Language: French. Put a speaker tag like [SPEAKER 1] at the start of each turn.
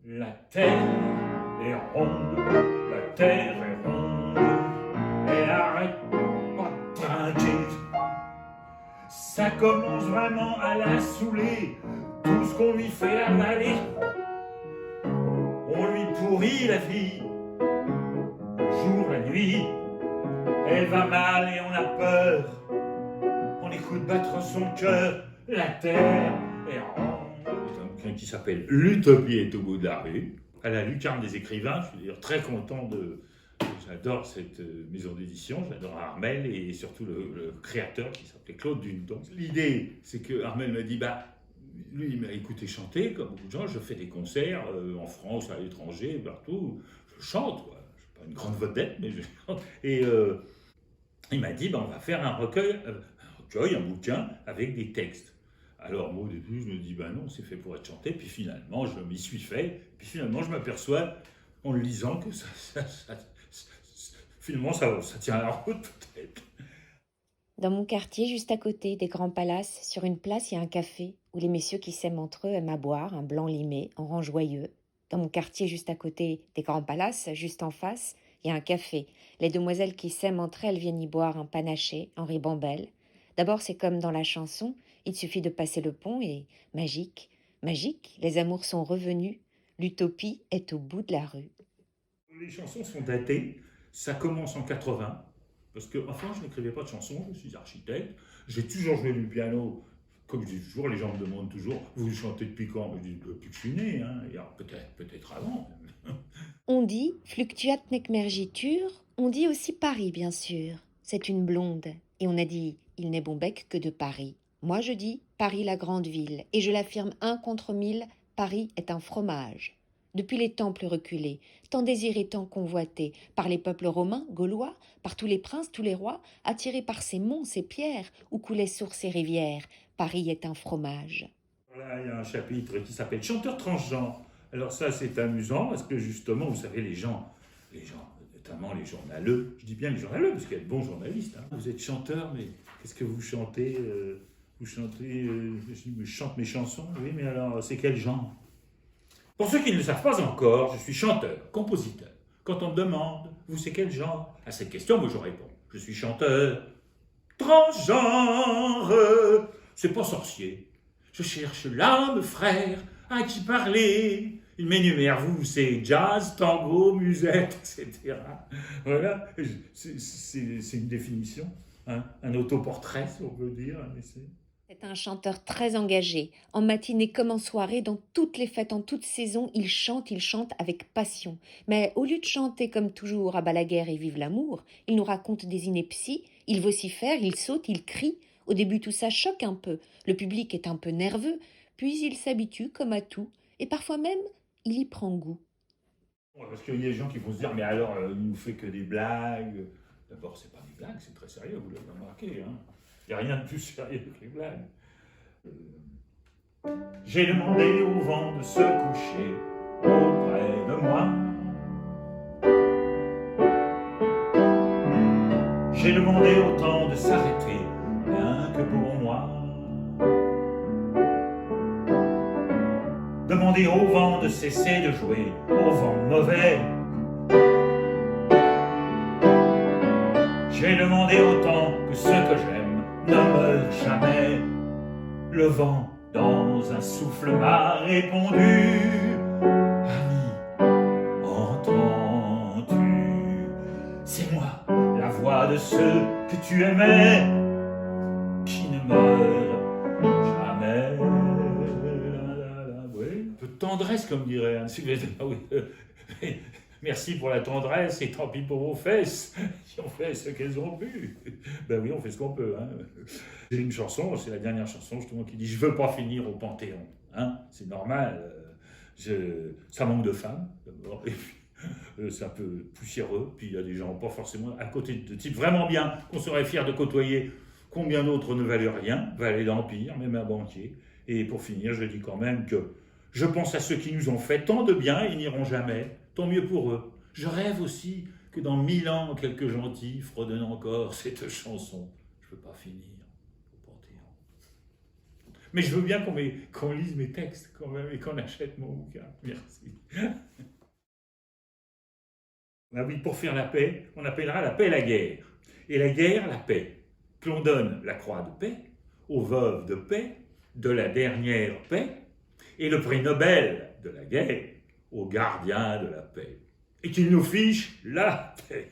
[SPEAKER 1] La terre est ronde, la terre est ronde, elle arrête pas de trinquer. Ça commence vraiment à la saouler, tout ce qu'on lui fait avaler. On lui pourrit la vie, jour la nuit. Elle va mal et on a peur, on écoute battre son cœur. La terre est ronde. C'est un bouquin qui s'appelle L'utopie est au bout de la rue, à la lucarne des écrivains. Je suis d'ailleurs très content de... J'adore cette maison d'édition, j'adore Armel et surtout le créateur qui s'appelait Claude Duneton. L'idée, c'est que Armel m'a dit, lui, il m'a écouté chanter, comme beaucoup de gens. Je fais des concerts en France, à l'étranger, partout. Je chante, quoi. Je ne suis pas une grande vedette, mais je chante. Et il m'a dit, on va faire un recueil, un bouquin avec des textes. Alors moi au début je me dis non, c'est fait pour être chanté, puis finalement je m'y suis fait, puis finalement je m'aperçois en le lisant que finalement ça tient la route peut-être.
[SPEAKER 2] Dans mon quartier, juste à côté des grands palaces, sur une place, il y a un café où les messieurs qui s'aiment entre eux aiment à boire, un blanc limé, en rang joyeux. Dans mon quartier, juste à côté des grands palaces, juste en face, il y a un café. Les demoiselles qui s'aiment entre elles viennent y boire un panaché, en ribambelle. D'abord, c'est comme dans la chanson, il suffit de passer le pont et magique, magique, les amours sont revenus, l'utopie est au bout de la rue.
[SPEAKER 1] Les chansons sont datées, ça commence en 80, parce que enfin je n'écrivais pas de chansons, je suis architecte, j'ai toujours joué du piano. Comme je dis toujours, les gens me demandent toujours, vous chantez depuis quand? Je dis depuis que je suis né, hein. Et peut-être avant.
[SPEAKER 2] On dit fluctuat nec mergitur, on dit aussi Paris, bien sûr. C'est une blonde. Et on a dit il n'est bon bec que de Paris. Moi je dis Paris la grande ville, et je l'affirme un contre mille, Paris est un fromage. Depuis les temples reculés, tant désirés, tant convoités, par les peuples romains, gaulois, par tous les princes, tous les rois, attirés par ces monts, ces pierres, où coulaient sources et rivières, Paris est un fromage.
[SPEAKER 1] Voilà, il y a un chapitre qui s'appelle Chanteur transgenre. Alors ça, c'est amusant parce que justement, vous savez, les gens, notamment les journaleux, je dis bien les journaleux parce qu'il y a de bons journalistes. Hein. Vous êtes chanteur, mais qu'est-ce que vous chantez Vous chantez, je chante mes chansons. Oui, mais alors, c'est quel genre? Pour ceux qui ne le savent pas encore, je suis chanteur, compositeur. Quand on me demande, vous c'est quel genre? À cette question, moi je réponds, je suis chanteur transgenre. C'est pas sorcier. Je cherche l'âme frère à qui parler. Il m'énumère, vous, c'est jazz, tango, musette, etc. Voilà, c'est une définition, hein, un autoportrait, si on peut dire, un essai.
[SPEAKER 2] C'est un chanteur très engagé. En matinée comme en soirée, dans toutes les fêtes, en toute saison, il chante avec passion. Mais au lieu de chanter comme toujours à Balaguer et Vive l'amour, il nous raconte des inepties, il vocifère, il saute, il crie. Au début, tout ça choque un peu. Le public est un peu nerveux, puis il s'habitue comme à tout, et parfois même, il y prend goût.
[SPEAKER 1] Ouais, parce qu'il y a des gens qui vont se dire, mais alors, il nous fait que des blagues. D'abord, c'est pas des blagues, c'est très sérieux, vous l'avez remarqué. Hein. Il n'y a rien de plus sérieux que les blagues. Euh, J'ai demandé au vent de se coucher auprès de moi. J'ai demandé au temps de s'arrêter, rien que pour moi. Demandé au vent de cesser de jouer, au vent mauvais. J'ai demandé au temps que ce que j'aime ne meure jamais. Le vent, dans un souffle, m'a répondu. Ami, entends-tu? C'est moi, la voix de ceux que tu aimais, qui ne meurt jamais. Oui, un peu de tendresse, comme dirait un Sylvestre. Oui. Merci pour la tendresse et tant pis pour vos fesses qui ont fait ce qu'elles ont pu. Ben oui, on fait ce qu'on peut. Hein. J'ai une chanson, c'est la dernière chanson justement qui dit je veux pas finir au Panthéon. Hein, c'est normal. Ça manque de femmes d'abord. Et puis, c'est un peu poussiéreux. Puis il y a des gens pas forcément à côté de types vraiment bien qu'on serait fier de côtoyer. Combien d'autres ne valaient rien, valaient l'empire, même un banquier. Et pour finir, je dis quand même que je pense à ceux qui nous ont fait tant de bien et n'iront jamais. Tant mieux pour eux. Je rêve aussi que dans 1000 ans, quelques gentils fredonnent encore cette chanson. Je ne peux pas finir au Panthéon. Mais je veux bien qu'on lise mes textes quand même et qu'on achète mon bouquin. Merci. Ah oui, pour faire la paix, on appellera la paix la guerre. Et la guerre, la paix. Que l'on donne la croix de paix aux veuves de paix de la dernière paix et le prix Nobel de la guerre aux gardiens de la paix. Et qu'ils nous fichent la paix.